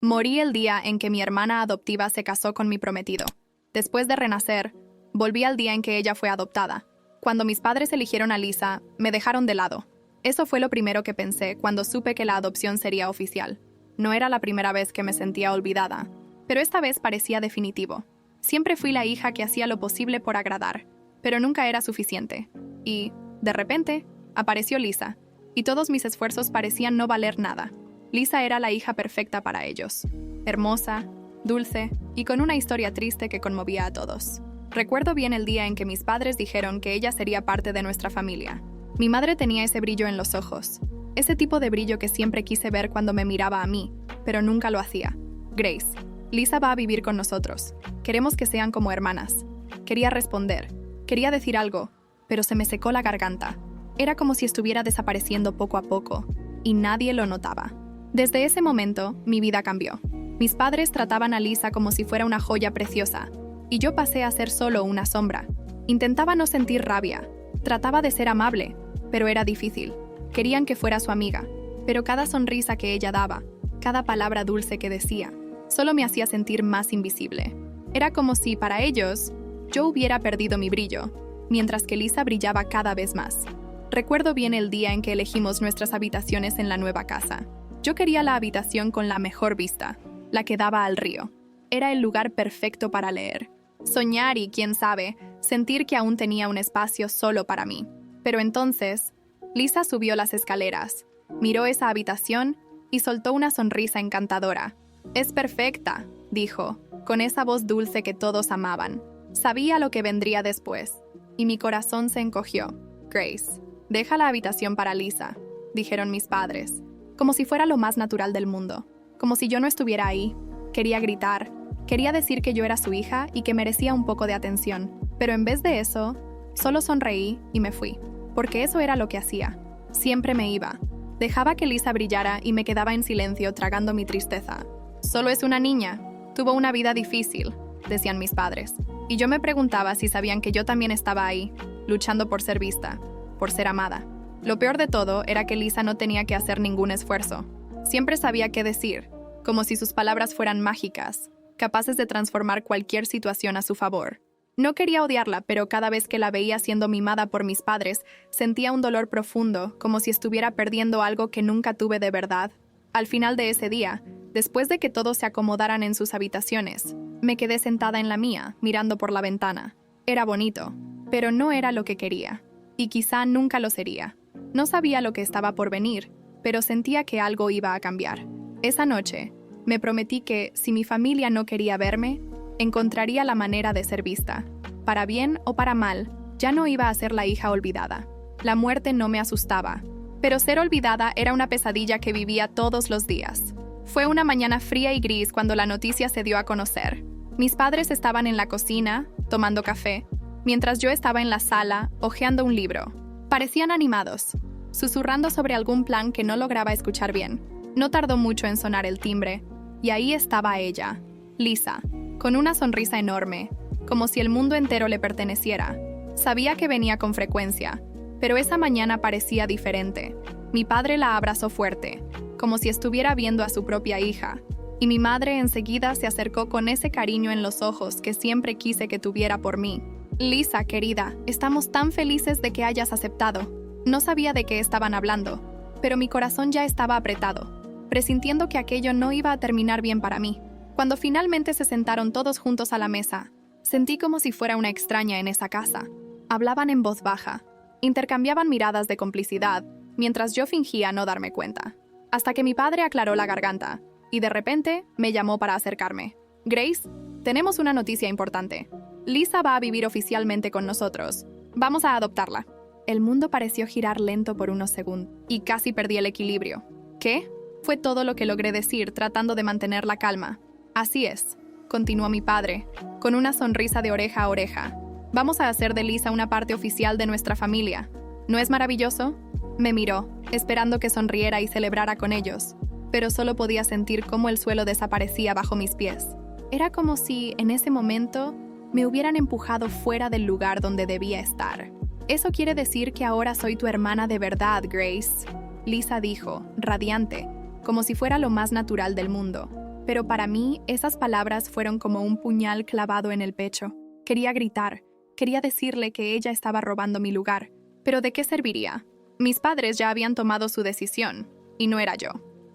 Morí el día en que mi hermana adoptiva se casó con mi prometido. Después de renacer, volví al día en que ella fue adoptada. Cuando mis padres eligieron a Lisa, me dejaron de lado. Eso fue lo primero que pensé cuando supe que la adopción sería oficial. No era la primera vez que me sentía olvidada, pero esta vez parecía definitivo. Siempre fui la hija que hacía lo posible por agradar, pero nunca era suficiente. Y, de repente, apareció Lisa, y todos mis esfuerzos parecían no valer nada. Lisa era la hija perfecta para ellos. Hermosa, dulce y con una historia triste que conmovía a todos. Recuerdo bien el día en que mis padres dijeron que ella sería parte de nuestra familia. Mi madre tenía ese brillo en los ojos, ese tipo de brillo que siempre quise ver cuando me miraba a mí, pero nunca lo hacía. Grace, Lisa va a vivir con nosotros. Queremos que sean como hermanas. Quería responder, quería decir algo, pero se me secó la garganta. Era como si estuviera desapareciendo poco a poco, y nadie lo notaba. Desde ese momento, mi vida cambió. Mis padres trataban a Lisa como si fuera una joya preciosa, y yo pasé a ser solo una sombra. Intentaba no sentir rabia, trataba de ser amable, pero era difícil. Querían que fuera su amiga, pero cada sonrisa que ella daba, cada palabra dulce que decía, solo me hacía sentir más invisible. Era como si, para ellos, yo hubiera perdido mi brillo, mientras que Lisa brillaba cada vez más. Recuerdo bien el día en que elegimos nuestras habitaciones en la nueva casa. Yo quería la habitación con la mejor vista, la que daba al río. Era el lugar perfecto para leer, soñar y, quién sabe, sentir que aún tenía un espacio solo para mí. Pero entonces, Lisa subió las escaleras, miró esa habitación y soltó una sonrisa encantadora. «Es perfecta», dijo, con esa voz dulce que todos amaban. Sabía lo que vendría después, y mi corazón se encogió. «Grace, deja la habitación para Lisa», dijeron mis padres, como si fuera lo más natural del mundo, como si yo no estuviera ahí. Quería gritar, quería decir que yo era su hija y que merecía un poco de atención, pero en vez de eso, solo sonreí y me fui, porque eso era lo que hacía. Siempre me iba. Dejaba que Lisa brillara y me quedaba en silencio tragando mi tristeza. «Solo es una niña, tuvo una vida difícil», decían mis padres, y yo me preguntaba si sabían que yo también estaba ahí, luchando por ser vista, por ser amada. Lo peor de todo era que Lisa no tenía que hacer ningún esfuerzo. Siempre sabía qué decir, como si sus palabras fueran mágicas, capaces de transformar cualquier situación a su favor. No quería odiarla, pero cada vez que la veía siendo mimada por mis padres, sentía un dolor profundo, como si estuviera perdiendo algo que nunca tuve de verdad. Al final de ese día, después de que todos se acomodaran en sus habitaciones, me quedé sentada en la mía, mirando por la ventana. Era bonito, pero no era lo que quería, y quizá nunca lo sería. No sabía lo que estaba por venir, pero sentía que algo iba a cambiar. Esa noche, me prometí que, si mi familia no quería verme, encontraría la manera de ser vista. Para bien o para mal, ya no iba a ser la hija olvidada. La muerte no me asustaba, pero ser olvidada era una pesadilla que vivía todos los días. Fue una mañana fría y gris cuando la noticia se dio a conocer. Mis padres estaban en la cocina, tomando café, mientras yo estaba en la sala, hojeando un libro. Parecían animados, susurrando sobre algún plan que no lograba escuchar bien. No tardó mucho en sonar el timbre, y ahí estaba ella, Lisa, con una sonrisa enorme, como si el mundo entero le perteneciera. Sabía que venía con frecuencia, pero esa mañana parecía diferente. Mi padre la abrazó fuerte, como si estuviera viendo a su propia hija, y mi madre enseguida se acercó con ese cariño en los ojos que siempre quise que tuviera por mí. «Lisa, querida, estamos tan felices de que hayas aceptado». No sabía de qué estaban hablando, pero mi corazón ya estaba apretado, presintiendo que aquello no iba a terminar bien para mí. Cuando finalmente se sentaron todos juntos a la mesa, sentí como si fuera una extraña en esa casa. Hablaban en voz baja, intercambiaban miradas de complicidad, mientras yo fingía no darme cuenta. Hasta que mi padre aclaró la garganta, y de repente me llamó para acercarme. «Grace, tenemos una noticia importante. Lisa va a vivir oficialmente con nosotros. Vamos a adoptarla». El mundo pareció girar lento por unos segundos, y casi perdí el equilibrio. «¿Qué?», fue todo lo que logré decir, tratando de mantener la calma. «Así es», continuó mi padre, con una sonrisa de oreja a oreja. «Vamos a hacer de Lisa una parte oficial de nuestra familia. ¿No es maravilloso?». Me miró, esperando que sonriera y celebrara con ellos, pero solo podía sentir cómo el suelo desaparecía bajo mis pies. Era como si, en ese momento, me hubieran empujado fuera del lugar donde debía estar. «Eso quiere decir que ahora soy tu hermana de verdad, Grace», Lisa dijo, radiante, como si fuera lo más natural del mundo. Pero para mí, esas palabras fueron como un puñal clavado en el pecho. Quería gritar, quería decirle que ella estaba robando mi lugar. ¿Pero de qué serviría? Mis padres ya habían tomado su decisión, y no era yo.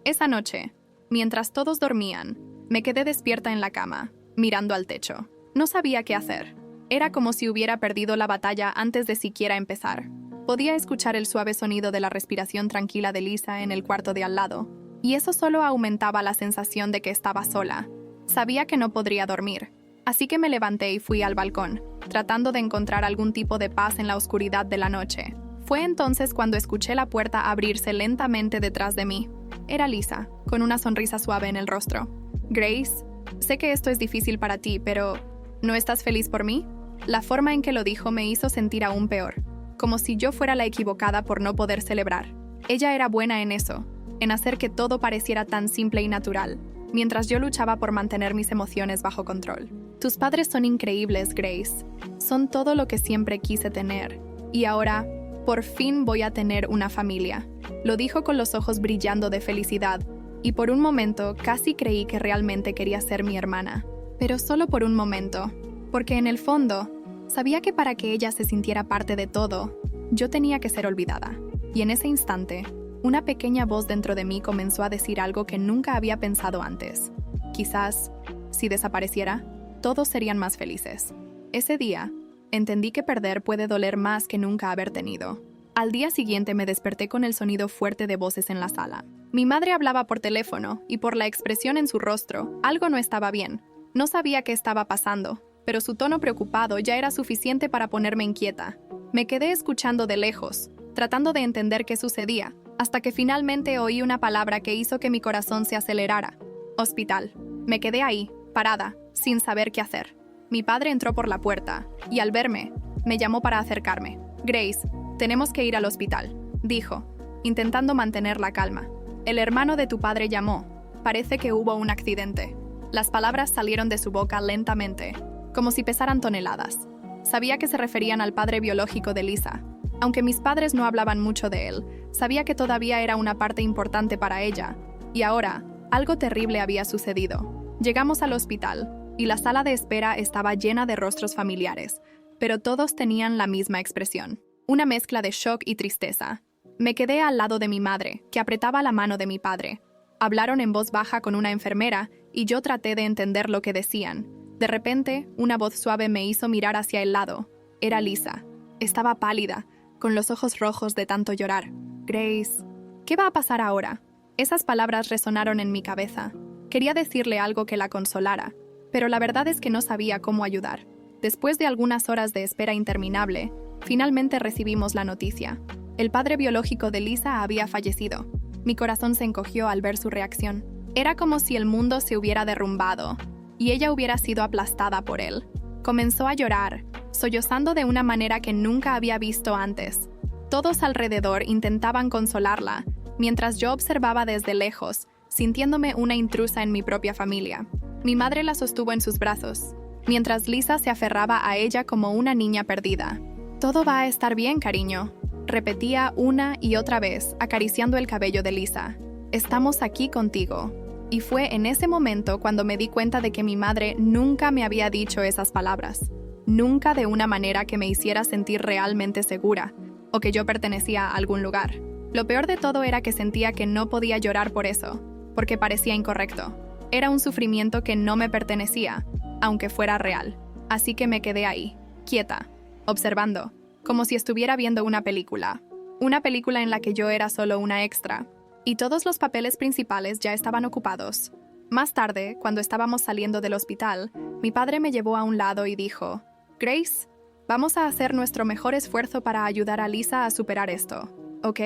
Esa noche, mientras todos dormían, me quedé despierta en la cama, mirando al techo. No sabía qué hacer. Era como si hubiera perdido la batalla antes de siquiera empezar. Podía escuchar el suave sonido de la respiración tranquila de Lisa en el cuarto de al lado, y eso solo aumentaba la sensación de que estaba sola. Sabía que no podría dormir, así que me levanté y fui al balcón, tratando de encontrar algún tipo de paz en la oscuridad de la noche. Fue entonces cuando escuché la puerta abrirse lentamente detrás de mí. Era Lisa, con una sonrisa suave en el rostro. «Grace, sé que esto es difícil para ti, pero ¿no estás feliz por mí?» La forma en que lo dijo me hizo sentir aún peor, como si yo fuera la equivocada por no poder celebrar. Ella era buena en eso, en hacer que todo pareciera tan simple y natural, mientras yo luchaba por mantener mis emociones bajo control. «Tus padres son increíbles, Grace. Son todo lo que siempre quise tener. Y ahora, por fin voy a tener una familia», lo dijo con los ojos brillando de felicidad, y por un momento casi creí que realmente quería ser mi hermana. Pero solo por un momento, porque en el fondo, sabía que para que ella se sintiera parte de todo, yo tenía que ser olvidada. Y en ese instante, una pequeña voz dentro de mí comenzó a decir algo que nunca había pensado antes. Quizás, si desapareciera, todos serían más felices. Ese día, entendí que perder puede doler más que nunca haber tenido. Al día siguiente me desperté con el sonido fuerte de voces en la sala. Mi madre hablaba por teléfono y por la expresión en su rostro, algo no estaba bien. No sabía qué estaba pasando, pero su tono preocupado ya era suficiente para ponerme inquieta. Me quedé escuchando de lejos, tratando de entender qué sucedía, hasta que finalmente oí una palabra que hizo que mi corazón se acelerara. Hospital. Me quedé ahí, parada, sin saber qué hacer. Mi padre entró por la puerta, y al verme, me llamó para acercarme. «Grace, tenemos que ir al hospital», dijo, intentando mantener la calma. «El hermano de tu padre llamó. Parece que hubo un accidente». Las palabras salieron de su boca lentamente, como si pesaran toneladas. Sabía que se referían al padre biológico de Lisa. Aunque mis padres no hablaban mucho de él, sabía que todavía era una parte importante para ella. Y ahora, algo terrible había sucedido. Llegamos al hospital, y la sala de espera estaba llena de rostros familiares, pero todos tenían la misma expresión. Una mezcla de shock y tristeza. Me quedé al lado de mi madre, que apretaba la mano de mi padre. Hablaron en voz baja con una enfermera, y yo traté de entender lo que decían. De repente, una voz suave me hizo mirar hacia el lado. Era Lisa. Estaba pálida, con los ojos rojos de tanto llorar. «Grace, ¿qué va a pasar ahora?» Esas palabras resonaron en mi cabeza. Quería decirle algo que la consolara, pero la verdad es que no sabía cómo ayudar. Después de algunas horas de espera interminable, finalmente recibimos la noticia. El padre biológico de Lisa había fallecido. Mi corazón se encogió al ver su reacción. Era como si el mundo se hubiera derrumbado, y ella hubiera sido aplastada por él. Comenzó a llorar, sollozando de una manera que nunca había visto antes. Todos alrededor intentaban consolarla, mientras yo observaba desde lejos, sintiéndome una intrusa en mi propia familia. Mi madre la sostuvo en sus brazos, mientras Lisa se aferraba a ella como una niña perdida. «Todo va a estar bien, cariño», repetía una y otra vez, acariciando el cabello de Lisa. «Estamos aquí contigo». Y fue en ese momento cuando me di cuenta de que mi madre nunca me había dicho esas palabras. Nunca de una manera que me hiciera sentir realmente segura, o que yo pertenecía a algún lugar. Lo peor de todo era que sentía que no podía llorar por eso, porque parecía incorrecto. Era un sufrimiento que no me pertenecía, aunque fuera real. Así que me quedé ahí, quieta, observando, como si estuviera viendo una película en la que yo era solo una extra, y todos los papeles principales ya estaban ocupados. Más tarde, cuando estábamos saliendo del hospital, mi padre me llevó a un lado y dijo: «Grace, vamos a hacer nuestro mejor esfuerzo para ayudar a Lisa a superar esto, ¿ok?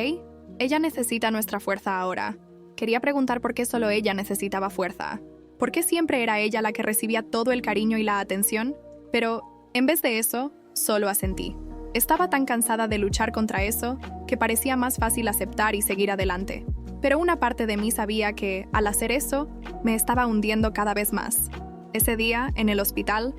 Ella necesita nuestra fuerza ahora». Quería preguntar por qué solo ella necesitaba fuerza. ¿Por qué siempre era ella la que recibía todo el cariño y la atención? Pero, en vez de eso, solo asentí. Estaba tan cansada de luchar contra eso que parecía más fácil aceptar y seguir adelante. Pero una parte de mí sabía que, al hacer eso, me estaba hundiendo cada vez más. Ese día, en el hospital,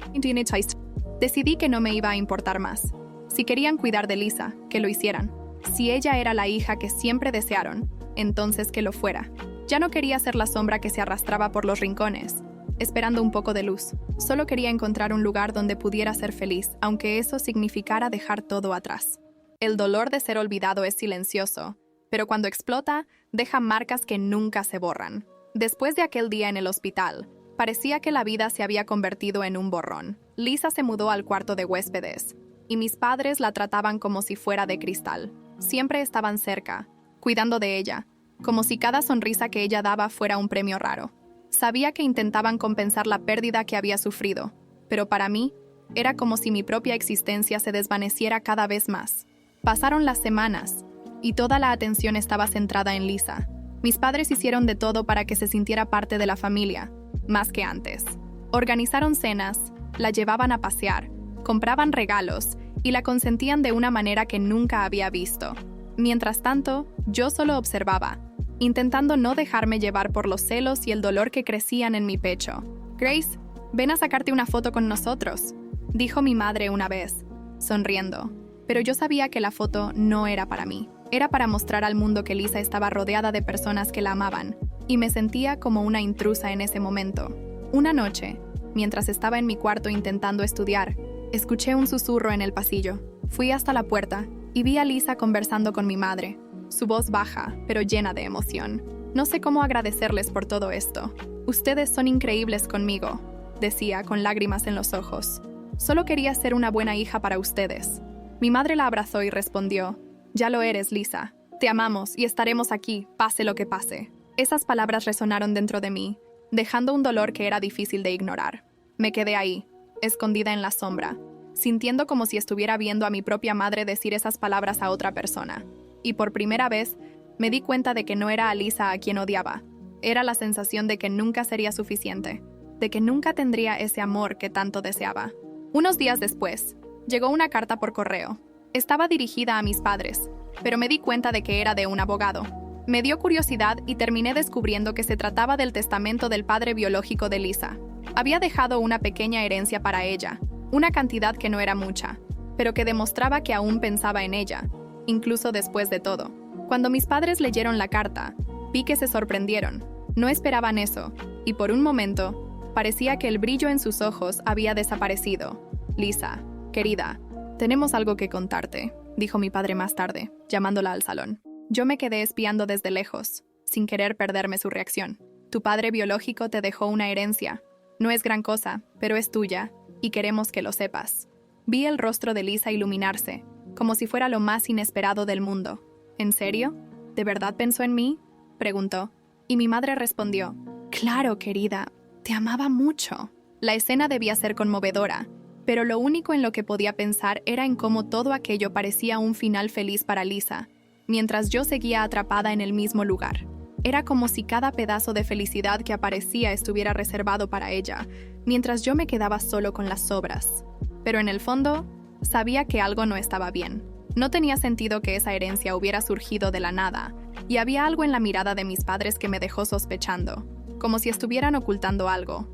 decidí que no me iba a importar más. Si querían cuidar de Lisa, que lo hicieran. Si ella era la hija que siempre desearon, entonces que lo fuera. Ya no quería ser la sombra que se arrastraba por los rincones, esperando un poco de luz. Solo quería encontrar un lugar donde pudiera ser feliz, aunque eso significara dejar todo atrás. El dolor de ser olvidado es silencioso, pero cuando explota, deja marcas que nunca se borran. Después de aquel día en el hospital, parecía que la vida se había convertido en un borrón. Lisa se mudó al cuarto de huéspedes, y mis padres la trataban como si fuera de cristal. Siempre estaban cerca, cuidando de ella, como si cada sonrisa que ella daba fuera un premio raro. Sabía que intentaban compensar la pérdida que había sufrido, pero para mí, era como si mi propia existencia se desvaneciera cada vez más. Pasaron las semanas, y toda la atención estaba centrada en Lisa. Mis padres hicieron de todo para que se sintiera parte de la familia, más que antes. Organizaron cenas, la llevaban a pasear, compraban regalos y la consentían de una manera que nunca había visto. Mientras tanto, yo solo observaba, intentando no dejarme llevar por los celos y el dolor que crecían en mi pecho. «Grace, ven a sacarte una foto con nosotros», dijo mi madre una vez, sonriendo. Pero yo sabía que la foto no era para mí. Era para mostrar al mundo que Lisa estaba rodeada de personas que la amaban, y me sentía como una intrusa en ese momento. Una noche, mientras estaba en mi cuarto intentando estudiar, escuché un susurro en el pasillo. Fui hasta la puerta y vi a Lisa conversando con mi madre, su voz baja, pero llena de emoción. «No sé cómo agradecerles por todo esto. Ustedes son increíbles conmigo», decía con lágrimas en los ojos. «Solo quería ser una buena hija para ustedes». Mi madre la abrazó y respondió: «Ya lo eres, Lisa. Te amamos y estaremos aquí, pase lo que pase». Esas palabras resonaron dentro de mí, dejando un dolor que era difícil de ignorar. Me quedé ahí, escondida en la sombra, sintiendo como si estuviera viendo a mi propia madre decir esas palabras a otra persona. Y por primera vez, me di cuenta de que no era a Lisa a quien odiaba. Era la sensación de que nunca sería suficiente, de que nunca tendría ese amor que tanto deseaba. Unos días después, llegó una carta por correo. Estaba dirigida a mis padres, pero me di cuenta de que era de un abogado. Me dio curiosidad y terminé descubriendo que se trataba del testamento del padre biológico de Lisa. Había dejado una pequeña herencia para ella, una cantidad que no era mucha, pero que demostraba que aún pensaba en ella, incluso después de todo. Cuando mis padres leyeron la carta, vi que se sorprendieron. No esperaban eso, y por un momento, parecía que el brillo en sus ojos había desaparecido. «Lisa, querida, tenemos algo que contarte», dijo mi padre más tarde, llamándola al salón. Yo me quedé espiando desde lejos, sin querer perderme su reacción. «Tu padre biológico te dejó una herencia. No es gran cosa, pero es tuya, y queremos que lo sepas». Vi el rostro de Lisa iluminarse, como si fuera lo más inesperado del mundo. «¿En serio? ¿De verdad pensó en mí?», preguntó. Y mi madre respondió: «Claro, querida, te amaba mucho». La escena debía ser conmovedora, pero lo único en lo que podía pensar era en cómo todo aquello parecía un final feliz para Lisa, mientras yo seguía atrapada en el mismo lugar. Era como si cada pedazo de felicidad que aparecía estuviera reservado para ella, mientras yo me quedaba solo con las sobras. Pero en el fondo, sabía que algo no estaba bien. No tenía sentido que esa herencia hubiera surgido de la nada, y había algo en la mirada de mis padres que me dejó sospechando, como si estuvieran ocultando algo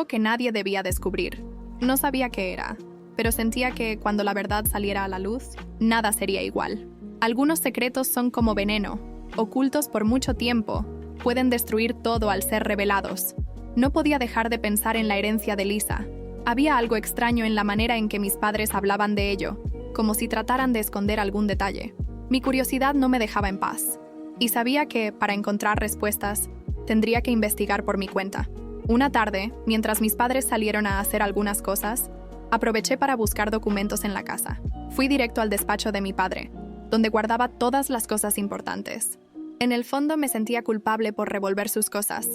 que nadie debía descubrir. No sabía qué era, pero sentía que cuando la verdad saliera a la luz, nada sería igual. Algunos secretos son como veneno, ocultos por mucho tiempo, pueden destruir todo al ser revelados. No podía dejar de pensar en la herencia de Lisa. Había algo extraño en la manera en que mis padres hablaban de ello, como si trataran de esconder algún detalle. Mi curiosidad no me dejaba en paz, y sabía que, para encontrar respuestas, tendría que investigar por mi cuenta. Una tarde, mientras mis padres salieron a hacer algunas cosas, aproveché para buscar documentos en la casa. Fui directo al despacho de mi padre, donde guardaba todas las cosas importantes. En el fondo me sentía culpable por revolver sus cosas,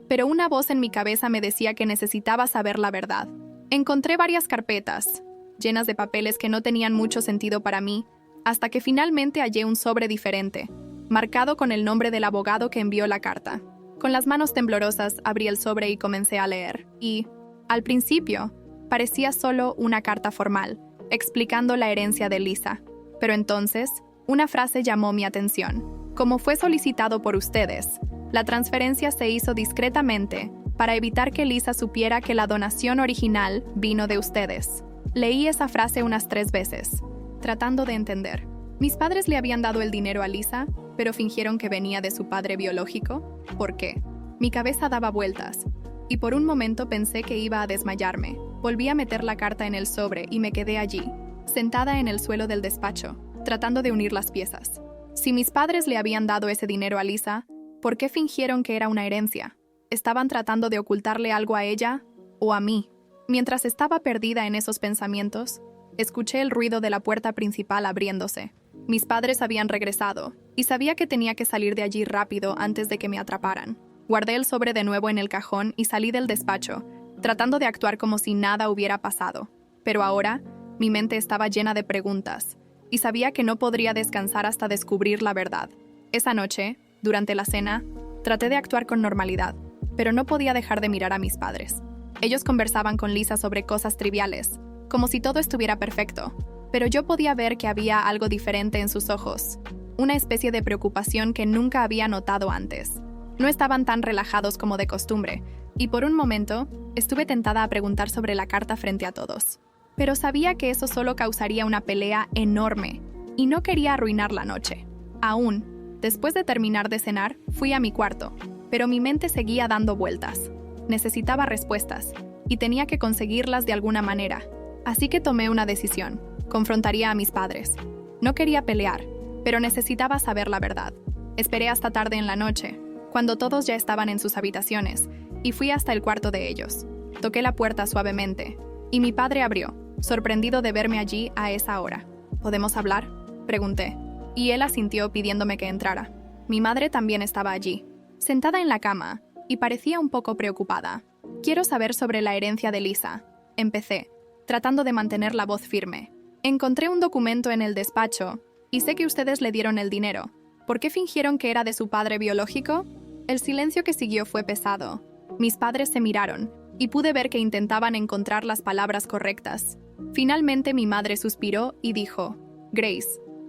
pero una voz en mi cabeza me decía que necesitaba saber la verdad. Encontré varias carpetas, llenas de papeles que no tenían mucho sentido para mí, hasta que finalmente hallé un sobre diferente, marcado con el nombre del abogado que envió la carta. Con las manos temblorosas abrí el sobre y comencé a leer, y, al principio, parecía solo una carta formal, explicando la herencia de Lisa. Pero entonces, una frase llamó mi atención. Como fue solicitado por ustedes, la transferencia se hizo discretamente para evitar que Lisa supiera que la donación original vino de ustedes. Leí esa frase unas 3 veces, tratando de entender. ¿Mis padres le habían dado el dinero a Lisa pero fingieron que venía de su padre biológico. ¿Por qué? Mi cabeza daba vueltas, y por un momento pensé que iba a desmayarme. Volví a meter la carta en el sobre y me quedé allí, sentada en el suelo del despacho, tratando de unir las piezas. Si mis padres le habían dado ese dinero a Lisa, ¿por qué fingieron que era una herencia? ¿Estaban tratando de ocultarle algo a ella o a mí? Mientras estaba perdida en esos pensamientos, escuché el ruido de la puerta principal abriéndose. Mis padres habían regresado, y sabía que tenía que salir de allí rápido antes de que me atraparan. Guardé el sobre de nuevo en el cajón y salí del despacho, tratando de actuar como si nada hubiera pasado. Pero ahora, mi mente estaba llena de preguntas, y sabía que no podría descansar hasta descubrir la verdad. Esa noche, durante la cena, traté de actuar con normalidad, pero no podía dejar de mirar a mis padres. Ellos conversaban con Lisa sobre cosas triviales, como si todo estuviera perfecto, pero yo podía ver que había algo diferente en sus ojos, una especie de preocupación que nunca había notado antes. No estaban tan relajados como de costumbre, y por un momento estuve tentada a preguntar sobre la carta frente a todos. Pero sabía que eso solo causaría una pelea enorme, y no quería arruinar la noche. Aún, después de terminar de cenar, fui a mi cuarto, pero mi mente seguía dando vueltas. Necesitaba respuestas, y tenía que conseguirlas de alguna manera. Así que tomé una decisión. Confrontaría a mis padres. No quería pelear, pero necesitaba saber la verdad. Esperé hasta tarde en la noche, cuando todos ya estaban en sus habitaciones, y fui hasta el cuarto de ellos. Toqué la puerta suavemente, y mi padre abrió, sorprendido de verme allí a esa hora. ¿Podemos hablar?, pregunté, y él asintió pidiéndome que entrara. Mi madre también estaba allí, sentada en la cama, y parecía un poco preocupada. Quiero saber sobre la herencia de Lisa, empecé, tratando de mantener la voz firme. Encontré un documento en el despacho, y sé que ustedes le dieron el dinero. ¿Por qué fingieron que era de su padre biológico? El silencio que siguió fue pesado. Mis padres se miraron, y pude ver que intentaban encontrar las palabras correctas. Finalmente mi madre suspiró y dijo: Grace,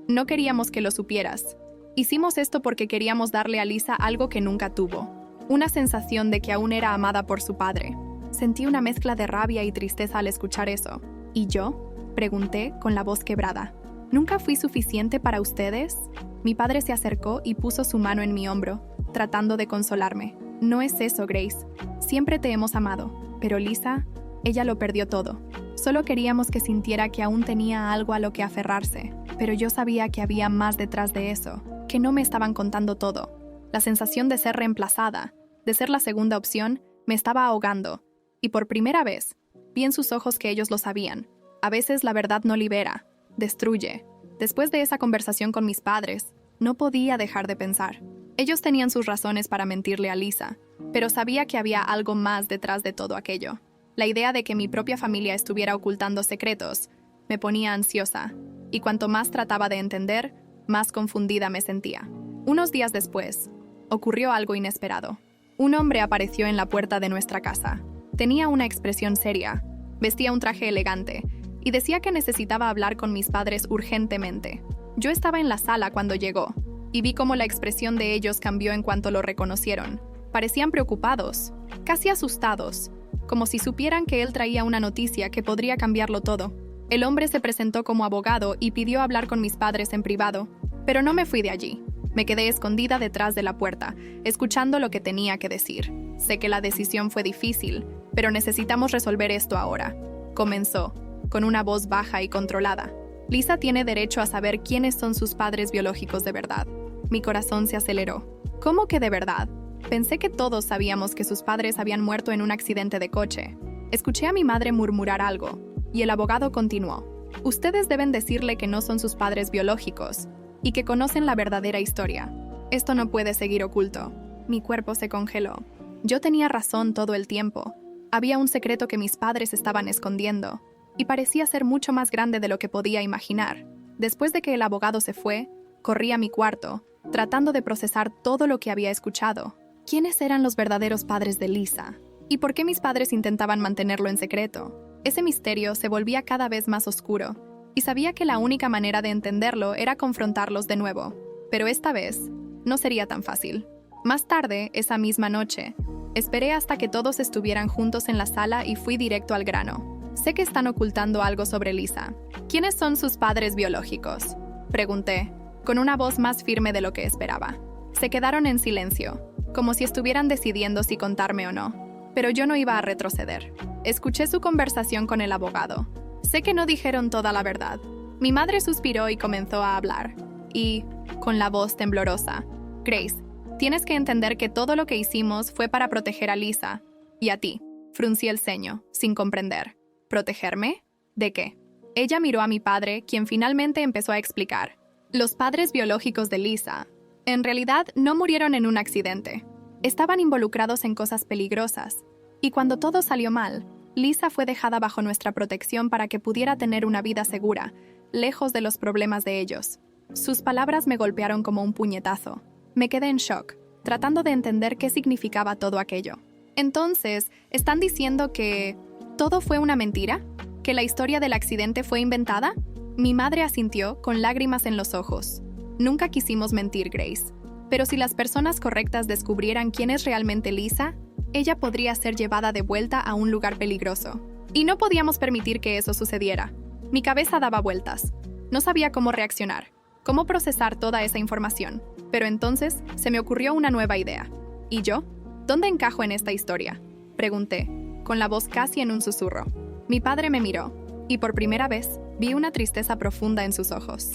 no queríamos que lo supieras. Hicimos esto porque queríamos darle a Lisa algo que nunca tuvo. Una sensación de que aún era amada por su padre. Sentí una mezcla de rabia y tristeza al escuchar eso. ¿Y yo?, pregunté con la voz quebrada. ¿Nunca fui suficiente para ustedes? Mi padre se acercó y puso su mano en mi hombro, tratando de consolarme. No es eso, Grace. Siempre te hemos amado. Pero Lisa, ella lo perdió todo. Solo queríamos que sintiera que aún tenía algo a lo que aferrarse. Pero yo sabía que había más detrás de eso, que no me estaban contando todo. La sensación de ser reemplazada, de ser la segunda opción, me estaba ahogando. Y por primera vez, vi en sus ojos que ellos lo sabían. A veces la verdad no libera, destruye. Después de esa conversación con mis padres, no podía dejar de pensar. Ellos tenían sus razones para mentirle a Lisa, pero sabía que había algo más detrás de todo aquello. La idea de que mi propia familia estuviera ocultando secretos me ponía ansiosa, y cuanto más trataba de entender, más confundida me sentía. Unos días después, ocurrió algo inesperado. Un hombre apareció en la puerta de nuestra casa. Tenía una expresión seria, vestía un traje elegante, y decía que necesitaba hablar con mis padres urgentemente. Yo estaba en la sala cuando llegó, y vi cómo la expresión de ellos cambió en cuanto lo reconocieron. Parecían preocupados, casi asustados, como si supieran que él traía una noticia que podría cambiarlo todo. El hombre se presentó como abogado y pidió hablar con mis padres en privado, pero no me fui de allí. Me quedé escondida detrás de la puerta, escuchando lo que tenía que decir. Sé que la decisión fue difícil, pero necesitamos resolver esto ahora. Comenzó, con una voz baja y controlada. Lisa tiene derecho a saber quiénes son sus padres biológicos de verdad. Mi corazón se aceleró. ¿Cómo que de verdad? Pensé que todos sabíamos que sus padres habían muerto en un accidente de coche. Escuché a mi madre murmurar algo, y el abogado continuó. Ustedes deben decirle que no son sus padres biológicos, y que conocen la verdadera historia. Esto no puede seguir oculto. Mi cuerpo se congeló. Yo tenía razón todo el tiempo. Había un secreto que mis padres estaban escondiendo, y parecía ser mucho más grande de lo que podía imaginar. Después de que el abogado se fue, corrí a mi cuarto, tratando de procesar todo lo que había escuchado. ¿Quiénes eran los verdaderos padres de Lisa? ¿Y por qué mis padres intentaban mantenerlo en secreto? Ese misterio se volvía cada vez más oscuro, y sabía que la única manera de entenderlo era confrontarlos de nuevo. Pero esta vez, no sería tan fácil. Más tarde, esa misma noche, esperé hasta que todos estuvieran juntos en la sala y fui directo al grano. Sé que están ocultando algo sobre Lisa. ¿Quiénes son sus padres biológicos?, pregunté, con una voz más firme de lo que esperaba. Se quedaron en silencio, como si estuvieran decidiendo si contarme o no. Pero yo no iba a retroceder. Escuché su conversación con el abogado. Sé que no dijeron toda la verdad. Mi madre suspiró y comenzó a hablar. Y, con la voz temblorosa, Grace, tienes que entender que todo lo que hicimos fue para proteger a Lisa. Y a ti. Fruncí el ceño, sin comprender. ¿Protegerme? ¿De qué? Ella miró a mi padre, quien finalmente empezó a explicar. Los padres biológicos de Lisa, en realidad, no murieron en un accidente. Estaban involucrados en cosas peligrosas. Y cuando todo salió mal, Lisa fue dejada bajo nuestra protección para que pudiera tener una vida segura, lejos de los problemas de ellos. Sus palabras me golpearon como un puñetazo. Me quedé en shock, tratando de entender qué significaba todo aquello. Entonces, ¿están diciendo que todo fue una mentira? ¿Que la historia del accidente fue inventada? Mi madre asintió, con lágrimas en los ojos. Nunca quisimos mentir, Grace. Pero si las personas correctas descubrieran quién es realmente Lisa, ella podría ser llevada de vuelta a un lugar peligroso. Y no podíamos permitir que eso sucediera. Mi cabeza daba vueltas. No sabía cómo reaccionar, cómo procesar toda esa información. Pero entonces se me ocurrió una nueva idea. ¿Y yo? ¿Dónde encajo en esta historia? Pregunté, con la voz casi en un susurro. Mi padre me miró, y por primera vez vi una tristeza profunda en sus ojos.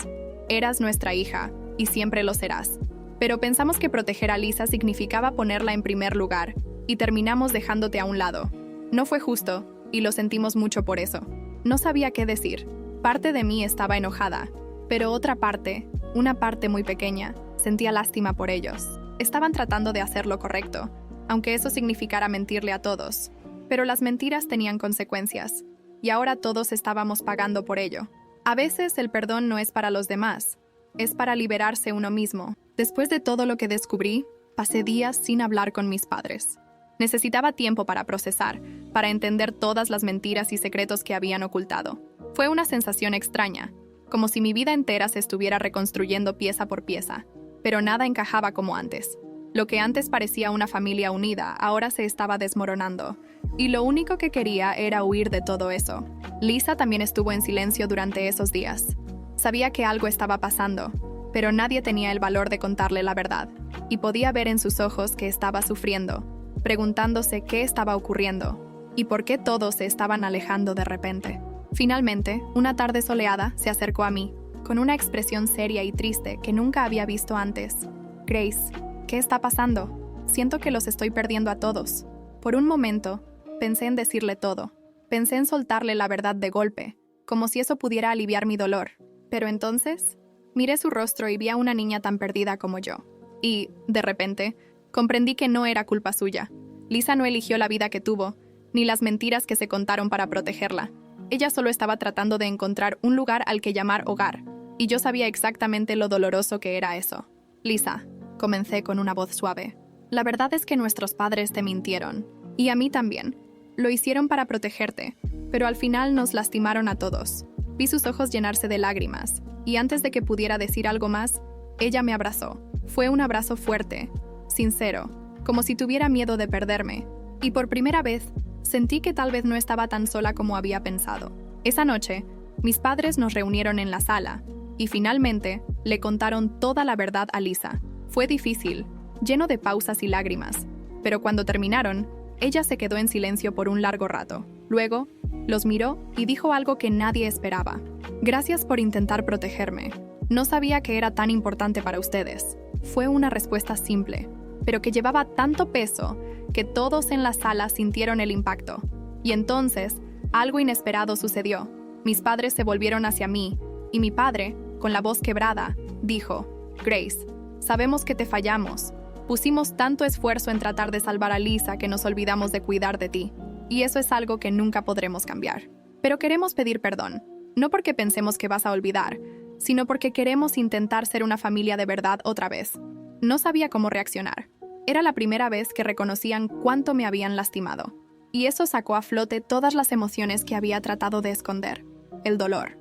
Eras nuestra hija, y siempre lo serás. Pero pensamos que proteger a Lisa significaba ponerla en primer lugar, y terminamos dejándote a un lado. No fue justo, y lo sentimos mucho por eso. No sabía qué decir. Parte de mí estaba enojada, pero otra parte, una parte muy pequeña, sentía lástima por ellos. Estaban tratando de hacer lo correcto, aunque eso significara mentirle a todos. Pero las mentiras tenían consecuencias, y ahora todos estábamos pagando por ello. A veces el perdón no es para los demás, es para liberarse uno mismo. Después de todo lo que descubrí, pasé días sin hablar con mis padres. Necesitaba tiempo para procesar, para entender todas las mentiras y secretos que habían ocultado. Fue una sensación extraña, como si mi vida entera se estuviera reconstruyendo pieza por pieza, pero nada encajaba como antes. Lo que antes parecía una familia unida, ahora se estaba desmoronando, y lo único que quería era huir de todo eso. Lisa también estuvo en silencio durante esos días. Sabía que algo estaba pasando, pero nadie tenía el valor de contarle la verdad, y podía ver en sus ojos que estaba sufriendo, preguntándose qué estaba ocurriendo, y por qué todos se estaban alejando de repente. Finalmente, una tarde soleada se acercó a mí, con una expresión seria y triste que nunca había visto antes. Grace, ¿qué está pasando? Siento que los estoy perdiendo a todos. Por un momento, pensé en decirle todo. Pensé en soltarle la verdad de golpe, como si eso pudiera aliviar mi dolor. Pero entonces, miré su rostro y vi a una niña tan perdida como yo. Y, de repente, comprendí que no era culpa suya. Lisa no eligió la vida que tuvo, ni las mentiras que se contaron para protegerla. Ella solo estaba tratando de encontrar un lugar al que llamar hogar, y yo sabía exactamente lo doloroso que era eso. Lisa, comencé con una voz suave. La verdad es que nuestros padres te mintieron, y a mí también. Lo hicieron para protegerte, pero al final nos lastimaron a todos. Vi sus ojos llenarse de lágrimas, y antes de que pudiera decir algo más, ella me abrazó. Fue un abrazo fuerte, sincero, como si tuviera miedo de perderme, y por primera vez sentí que tal vez no estaba tan sola como había pensado. Esa noche, mis padres nos reunieron en la sala, y finalmente le contaron toda la verdad a Lisa. Fue difícil, lleno de pausas y lágrimas, pero cuando terminaron, ella se quedó en silencio por un largo rato. Luego, los miró y dijo algo que nadie esperaba. Gracias por intentar protegerme. No sabía que era tan importante para ustedes. Fue una respuesta simple, pero que llevaba tanto peso que todos en la sala sintieron el impacto. Y entonces, algo inesperado sucedió. Mis padres se volvieron hacia mí, y mi padre, con la voz quebrada, dijo, Grace, sabemos que te fallamos. Pusimos tanto esfuerzo en tratar de salvar a Lisa que nos olvidamos de cuidar de ti. Y eso es algo que nunca podremos cambiar. Pero queremos pedir perdón, no porque pensemos que vas a olvidar, sino porque queremos intentar ser una familia de verdad otra vez. No sabía cómo reaccionar. Era la primera vez que reconocían cuánto me habían lastimado. Y eso sacó a flote todas las emociones que había tratado de esconder. El dolor,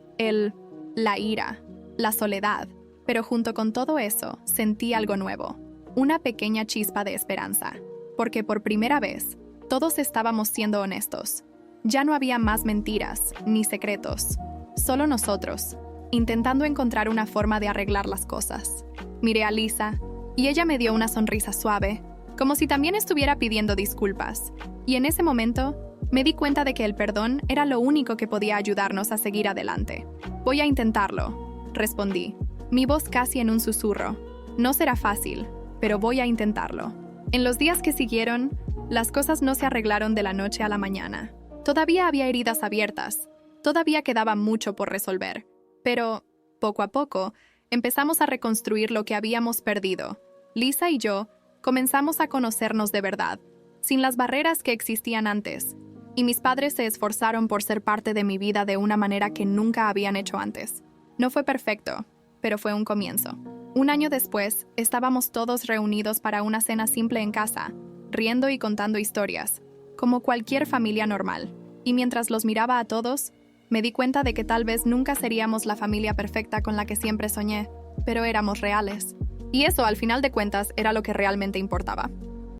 la ira, la soledad. Pero junto con todo eso, sentí algo nuevo. Una pequeña chispa de esperanza. Porque por primera vez, todos estábamos siendo honestos. Ya no había más mentiras, ni secretos. Solo nosotros. intentando encontrar una forma de arreglar las cosas. Miré a Lisa, y ella me dio una sonrisa suave, como si también estuviera pidiendo disculpas. Y en ese momento, me di cuenta de que el perdón era lo único que podía ayudarnos a seguir adelante. Voy a intentarlo, respondí, mi voz casi en un susurro. No será fácil, pero voy a intentarlo. En los días que siguieron, las cosas no se arreglaron de la noche a la mañana. Todavía había heridas abiertas, todavía quedaba mucho por resolver. Pero, poco a poco, empezamos a reconstruir lo que habíamos perdido. Lisa y yo comenzamos a conocernos de verdad, sin las barreras que existían antes, y mis padres se esforzaron por ser parte de mi vida de una manera que nunca habían hecho antes. No fue perfecto, pero fue un comienzo. Un año después, estábamos todos reunidos para una cena simple en casa, riendo y contando historias, como cualquier familia normal. Y mientras los miraba a todos, me di cuenta de que tal vez nunca seríamos la familia perfecta con la que siempre soñé, pero éramos reales. Y eso, al final de cuentas, era lo que realmente importaba.